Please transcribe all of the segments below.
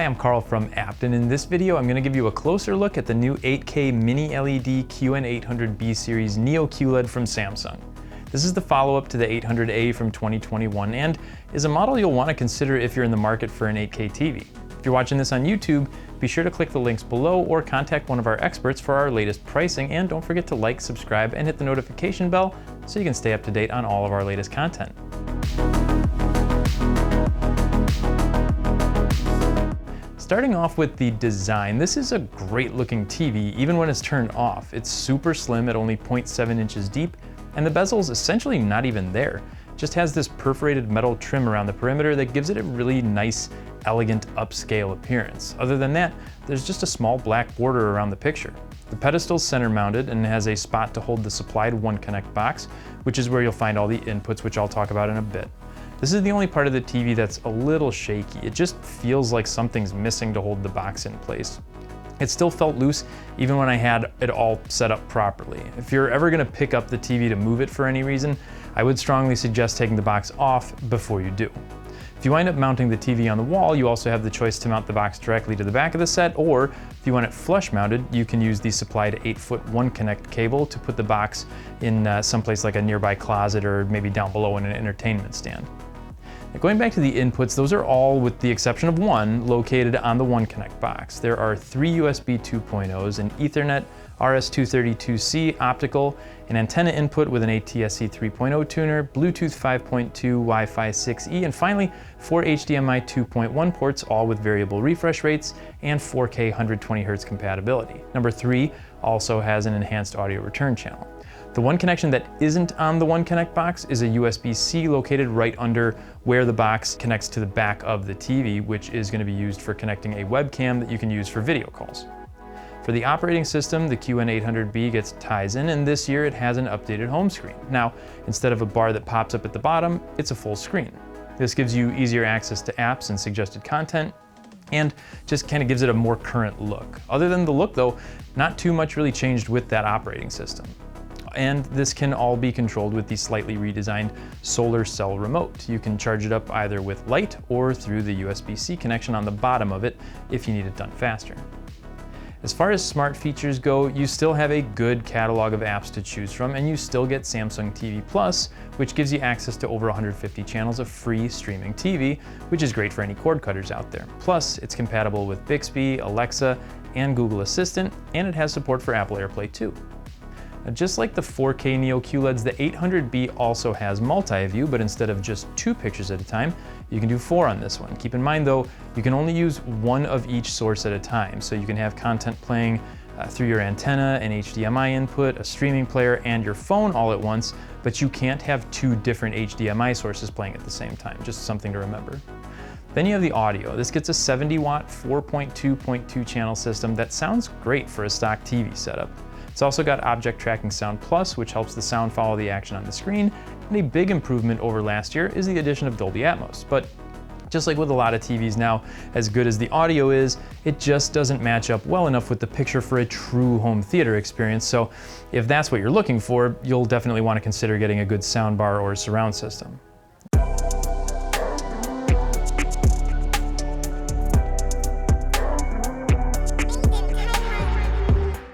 I'm Carl from Apt, and in this video I'm going to give you a closer look at the new 8K Mini LED QN800B series Neo QLED from Samsung. This is the follow-up to the 800A from 2021 and is a model you'll want to consider if you're in the market for an 8K TV. If you're watching this on YouTube, be sure to click the links below or contact one of our experts for our latest pricing, and don't forget to like, subscribe, and hit the notification bell so you can stay up to date on all of our latest content. Starting off with the design, this is a great looking TV even when it's turned off. It's super slim at only 0.7 inches deep, and the bezel's essentially not even there. It just has this perforated metal trim around the perimeter that gives it a really nice, elegant, upscale appearance. Other than that, there's just a small black border around the picture. The pedestal's center mounted and has a spot to hold the supplied One Connect box, which is where you'll find all the inputs, which I'll talk about in a bit. This is the only part of the TV that's a little shaky. It just feels like something's missing to hold the box in place. It still felt loose even when I had it all set up properly. If you're ever gonna pick up the TV to move it for any reason, I would strongly suggest taking the box off before you do. If you wind up mounting the TV on the wall, you also have the choice to mount the box directly to the back of the set, or if you want it flush mounted, you can use the supplied 8-foot One Connect cable to put the box in someplace like a nearby closet or maybe down below in an entertainment stand. Now, going back to the inputs, those are all, with the exception of one, located on the One Connect box. There are 3 USB 2.0s, an Ethernet RS-232C optical, an antenna input with an ATSC 3.0 tuner, Bluetooth 5.2, Wi-Fi 6E, and finally 4 HDMI 2.1 ports, all with variable refresh rates and 4K 120Hz compatibility. Number 3 also has an enhanced audio return channel. The one connection that isn't on the One Connect box is a USB-C located right under where the box connects to the back of the TV, which is going to be used for connecting a webcam that you can use for video calls. For the operating system, the QN800B gets Tizen, and this year it has an updated home screen. Now, instead of a bar that pops up at the bottom, it's a full screen. This gives you easier access to apps and suggested content, and just kind of gives it a more current look. Other than the look though, not too much really changed with that operating system. And this can all be controlled with the slightly redesigned solar cell remote. You can charge it up either with light or through the USB-C connection on the bottom of it if you need it done faster. As far as smart features go, you still have a good catalog of apps to choose from, and you still get Samsung TV Plus, which gives you access to over 150 channels of free streaming TV, which is great for any cord cutters out there. Plus, it's compatible with Bixby, Alexa, and Google Assistant, and it has support for Apple AirPlay too. Now, just like the 4K Neo QLEDs, the 800B also has multi-view, but instead of just 2 pictures at a time, you can do 4 on this one. Keep in mind though, you can only use 1 of each source at a time, so you can have content playing through your antenna, an HDMI input, a streaming player, and your phone all at once, but you can't have 2 different HDMI sources playing at the same time, just something to remember. Then you have the audio. This gets a 70-watt 4.2.2 channel system that sounds great for a stock TV setup. It's also got Object Tracking Sound Plus, which helps the sound follow the action on the screen, and a big improvement over last year is the addition of Dolby Atmos. But just like with a lot of TVs now, as good as the audio is, it just doesn't match up well enough with the picture for a true home theater experience, so if that's what you're looking for, you'll definitely want to consider getting a good soundbar or surround system.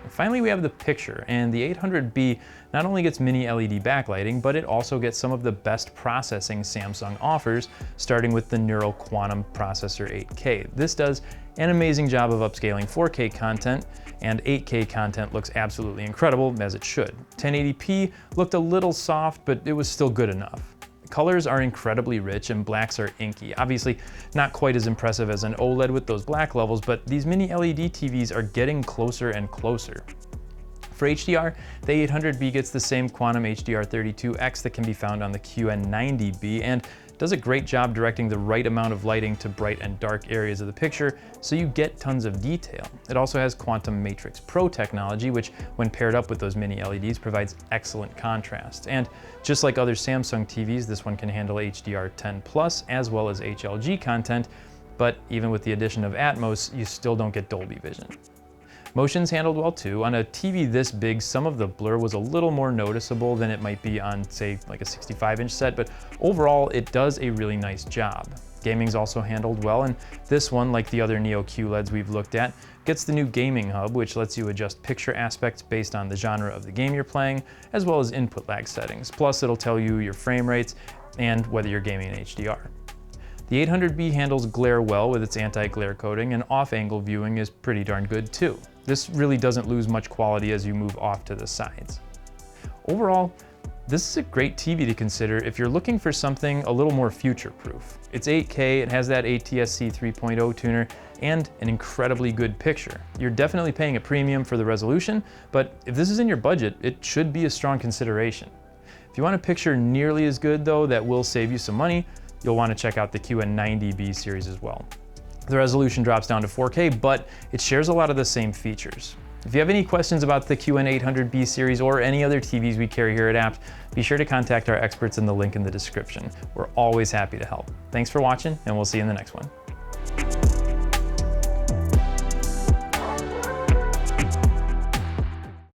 Finally, we have the picture, and the 800B not only gets mini LED backlighting, but it also gets some of the best processing Samsung offers, starting with the Neural Quantum Processor 8K. This does an amazing job of upscaling 4K content, and 8K content looks absolutely incredible, as it should. 1080p looked a little soft, but it was still good enough. Colors are incredibly rich and blacks are inky. Obviously not quite as impressive as an OLED with those black levels, but these mini LED TVs are getting closer and closer. For HDR, the 800B gets the same Quantum HDR32X that can be found on the QN800B and does a great job directing the right amount of lighting to bright and dark areas of the picture, so you get tons of detail. It also has Quantum Matrix Pro technology, which when paired up with those mini LEDs provides excellent contrast. And just like other Samsung TVs, this one can handle HDR10+ as well as HLG content, but even with the addition of Atmos, you still don't get Dolby Vision. Motion's handled well too. On a TV this big, some of the blur was a little more noticeable than it might be on, say, like a 65-inch set, but overall it does a really nice job. Gaming's also handled well, and this one, like the other Neo QLEDs we've looked at, gets the new gaming hub, which lets you adjust picture aspects based on the genre of the game you're playing, as well as input lag settings. Plus, it'll tell you your frame rates and whether you're gaming in HDR. The 800B handles glare well with its anti-glare coating, and off-angle viewing is pretty darn good too. This really doesn't lose much quality as you move off to the sides. Overall, this is a great TV to consider if you're looking for something a little more future-proof. It's 8K, it has that ATSC 3.0 tuner, and an incredibly good picture. You're definitely paying a premium for the resolution, but if this is in your budget, it should be a strong consideration. If you want a picture nearly as good though that will save you some money, you'll want to check out the QN800B series as well. The resolution drops down to 4K, but it shares a lot of the same features. If you have any questions about the QN800B series or any other TVs we carry here at Apt, be sure to contact our experts in the link in the description. We're always happy to help. Thanks for watching, and we'll see you in the next one.